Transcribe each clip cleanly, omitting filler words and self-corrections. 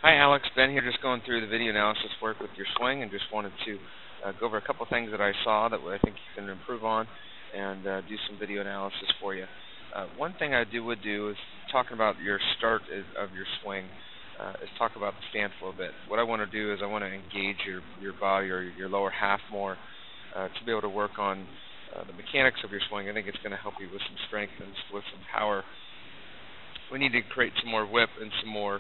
Hi Alex, Ben here, just going through the video analysis work with your swing, and just wanted to go over a couple things that I saw that I think you can improve on, and do some video analysis for you. One thing would do is talking about your start of your swing, is talk about the stance a little bit. What I want to do is I want to engage your body or your lower half more, to be able to work on the mechanics of your swing. I think it's going to help you with some strength and with some power. We need to create some more whip and some more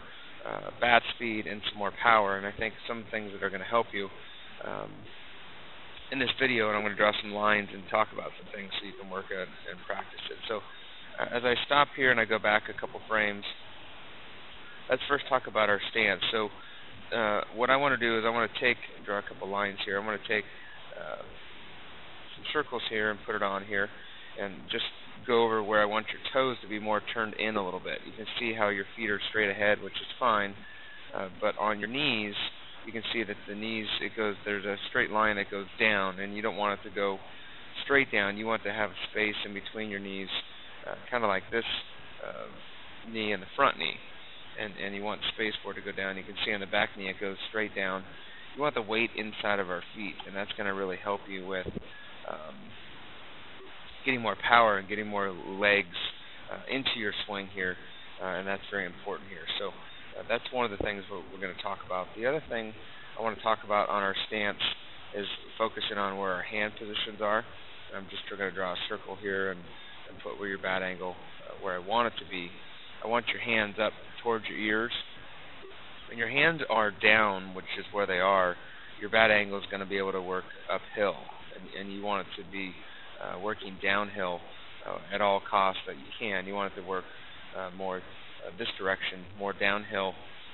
bat speed and some more power, and I think some things that are going to help you in this video, and I'm going to draw some lines and talk about some things so you can work it and practice it. So as I stop here and I go back a couple frames, let's first talk about our stance. So what I want to do is I want to draw a couple lines here. I'm going to take some circles here and put it on here, and just go over where I want your toes to be more turned in a little bit. You can see how your feet are straight ahead, which is fine, but on your knees, you can see that the knees, there's a straight line that goes down, and you don't want it to go straight down. You want to have space in between your knees, kind of like this knee and the front knee, and you want space for it to go down. You can see on the back knee it goes straight down. You want the weight inside of our feet, and that's going to really help you with getting more power and getting more legs into your swing here, and that's very important here. So that's one of the things we're going to talk about. The other thing I want to talk about on our stance is focusing on where our hand positions are. I'm just going to draw a circle here and put where your bat angle, where I want it to be. I want your hands up towards your ears. When your hands are down, which is where they are, your bat angle is going to be able to work uphill, and you want it to be working downhill at all costs that you can. You want it to work more this direction, more downhill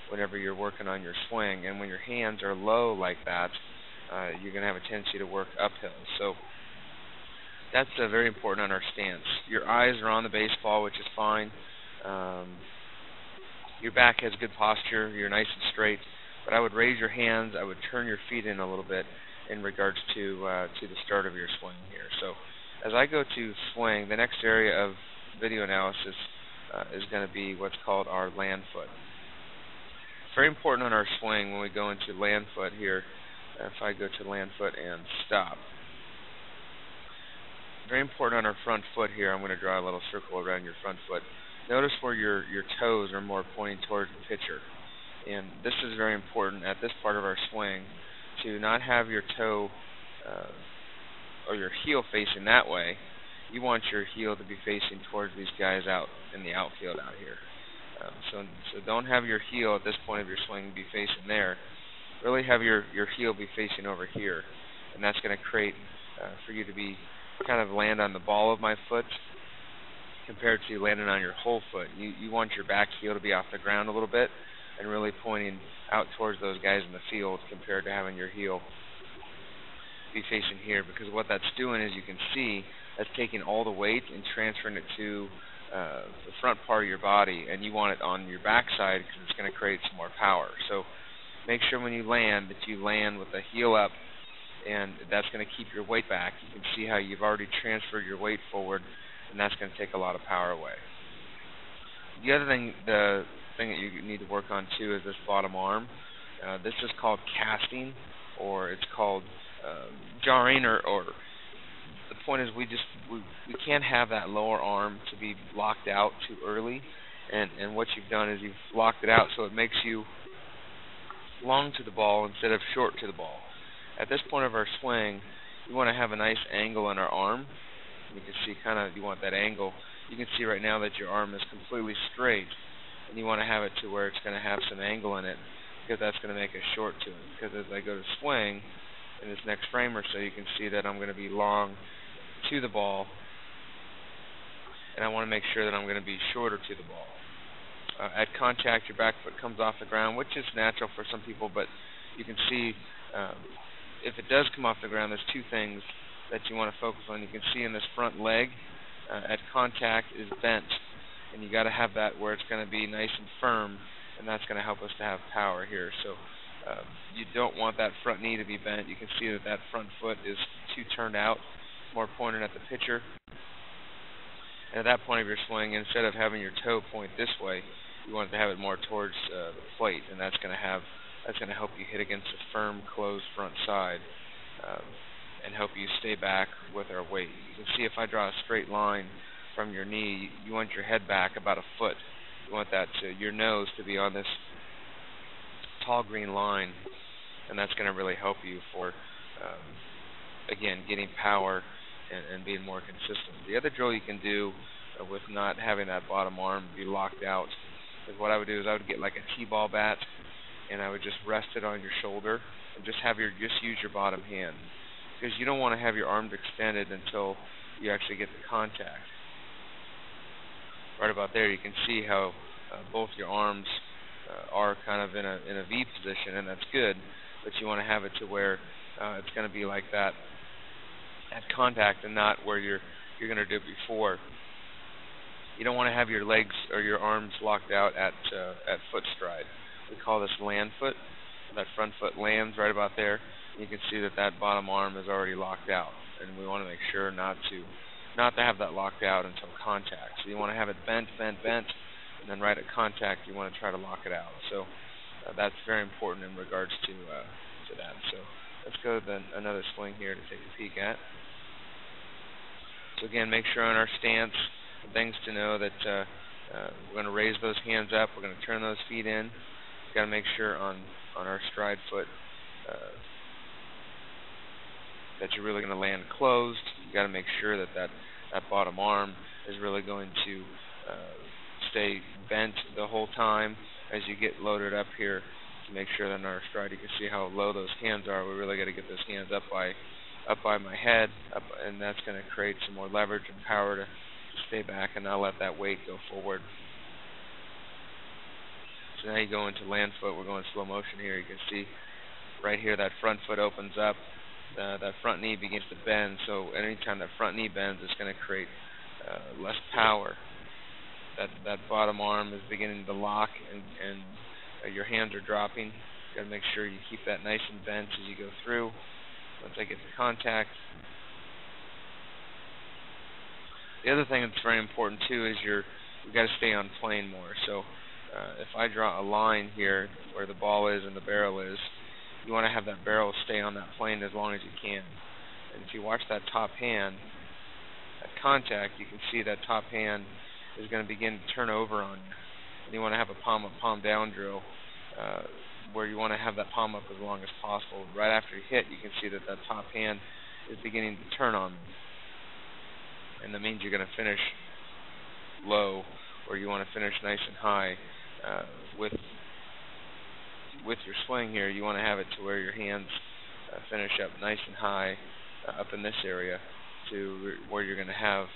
whenever you're working on your swing. And when your hands are low like that, you're going to have a tendency to work uphill. So that's very important on our stance. Your eyes are on the baseball, which is fine. Your back has good posture. You're nice and straight. But I would raise your hands. I would turn your feet in a little bit in regards to the start of your swing here. So as I go to swing, the next area of video analysis is going to be what's called our land foot. Very important on our swing when we go into land foot here. If I go to land foot and stop. Very important on our front foot here. I'm going to draw a little circle around your front foot. Notice where your toes are more pointing towards the pitcher. And this is very important at this part of our swing, to not have your toe or your heel facing that way. You want your heel to be facing towards these guys out in the outfield out here. So don't have your heel at this point of your swing be facing there. Really have your heel be facing over here, and that's going to create for you to be kind of land on the ball of my foot compared to landing on your whole foot. You want your back heel to be off the ground a little bit and really pointing out towards those guys in the field compared to having your heel be facing here, because what that's doing is, you can see, that's taking all the weight and transferring it to the front part of your body, and you want it on your backside because it's going to create some more power. So make sure when you land that you land with the heel up, and that's going to keep your weight back. You can see how you've already transferred your weight forward, and that's going to take a lot of power away. The other thing, the thing that you need to work on too, is this bottom arm. This is called casting, or it's called jarring, or the point is we can't have that lower arm to be locked out too early, and what you've done is you've locked it out so it makes you long to the ball instead of short to the ball. At this point of our swing, we want to have a nice angle in our arm. You can see you want that angle. You can see right now that your arm is completely straight, and you want to have it to where it's going to have some angle in it, because that's going to make a short to it. Because as I go to swing in this next frame or so, you can see that I'm going to be long to the ball, and I want to make sure that I'm going to be shorter to the ball. At contact, your back foot comes off the ground, which is natural for some people, but you can see if it does come off the ground, there's two things that you want to focus on. You can see in this front leg, at contact, is bent, and you got to have that where it's going to be nice and firm, and that's going to help us to have power here. So you don't want that front knee to be bent. You can see that that front foot is too turned out, more pointed at the pitcher. And at that point of your swing, instead of having your toe point this way, You want to have it more towards the plate, and that's going to help you hit against a firm, closed front side, um, and help you stay back with our weight. You can see if I draw a straight line from your knee, you want your head back about a foot. You want your nose to be on this tall green line, and that's going to really help you for, again, getting power and being more consistent. The other drill you can do with not having that bottom arm be locked out is what I would do is I would get like a T-ball bat, and I would just rest it on your shoulder and just use your bottom hand, because you don't want to have your arms extended until you actually get the contact. Right about there, you can see how both your arms are kind of in a V position, and that's good. But you want to have it to where it's going to be like that at contact, and not where you're going to do it before. You don't want to have your legs or your arms locked out at foot stride. We call this land foot. That front foot lands right about there. You can see that bottom arm is already locked out, and we want to make sure not to have that locked out until contact. So you want to have it bent, and then right at contact you want to try to lock it out. So that's very important in regards to that. So let's go to another swing here to take a peek at. So again, make sure on our stance, things to know that we're going to raise those hands up, we're going to turn those feet in. We've got to make sure on our stride foot that you're really going to land closed. You've got to make sure that bottom arm is really going to stay bent the whole time as you get loaded up here. To make sure that in our stride you can see how low those hands are. We really got to get those hands up by my head, and that's going to create some more leverage and power to stay back and not let that weight go forward. So now you go into land foot. We're going slow motion here. You can see right here that front foot opens up. That front knee begins to bend. So anytime that front knee bends, it's going to create less power. That bottom arm is beginning to lock, and your hands are dropping. You got to make sure you keep that nice and bent as you go through. Once I get to contact. The other thing that's very important too is you've got to stay on plane more. So if I draw a line here where the ball is and the barrel is, you want to have that barrel stay on that plane as long as you can. And if you watch that top hand at contact, you can see that top hand is going to begin to turn over on you. And you want to have a palm up, palm down drill where you want to have that palm up as long as possible. Right after you hit, you can see that top hand is beginning to turn on you. And that means you're going to finish low, or you want to finish nice and high. With your swing here, you want to have it to where your hands finish up nice and high up in this area, to where you're going to have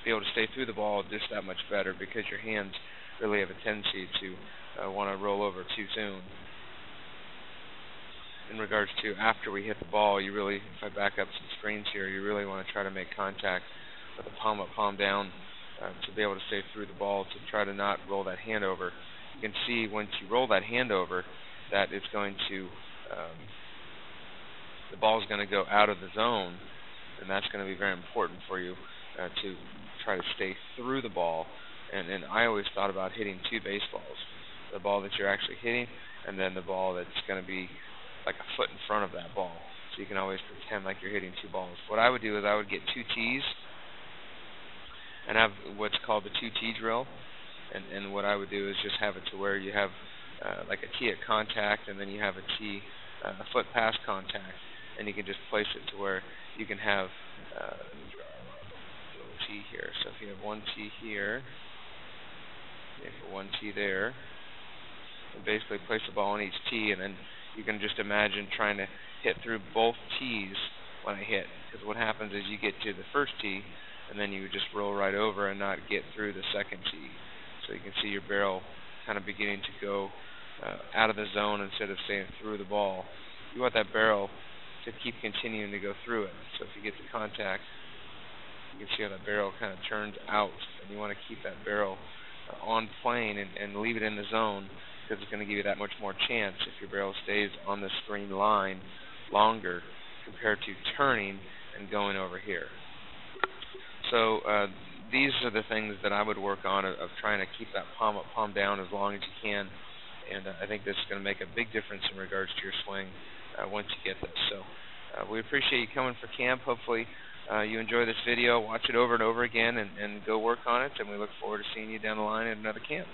be able to stay through the ball just that much better, because your hands really have a tendency to want to roll over too soon. In regards to after we hit the ball, you really, if I back up some screens here, you really want to try to make contact with the palm up, palm down to be able to stay through the ball, to try to not roll that hand over. You can see once you roll that hand over that it's going to, the ball is going to go out of the zone, and that's going to be very important for you to try to stay through the ball. And I always thought about hitting two baseballs, the ball that you're actually hitting, and then the ball that's going to be like a foot in front of that ball. So you can always pretend like you're hitting two balls. What I would do is I would get two tees and have what's called the 2-tee drill. And what I would do is just have it to where you have like a tee at contact, and then you have a tee a foot past contact, and you can just place it to where you can have let me draw a little tee here. So if you have one tee here, okay, for one tee there, and basically place the ball on each tee, and then you can just imagine trying to hit through both tees when I hit. Because what happens is you get to the first tee, and then you would just roll right over and not get through the second tee. So you can see your barrel kind of beginning to go out of the zone instead of staying through the ball. You want that barrel to keep continuing to go through it. So if you get to contact, you can see how that barrel kind of turns out, and you want to keep that barrel on plane and leave it in the zone, because it's going to give you that much more chance if your barrel stays on the screen line longer compared to turning and going over here. So these are the things that I would work on of trying to keep that palm up, palm down as long as you can. And I think this is going to make a big difference in regards to your swing once you get this. So we appreciate you coming for camp. Hopefully you enjoy this video. Watch it over and over again and go work on it. And we look forward to seeing you down the line at another camp.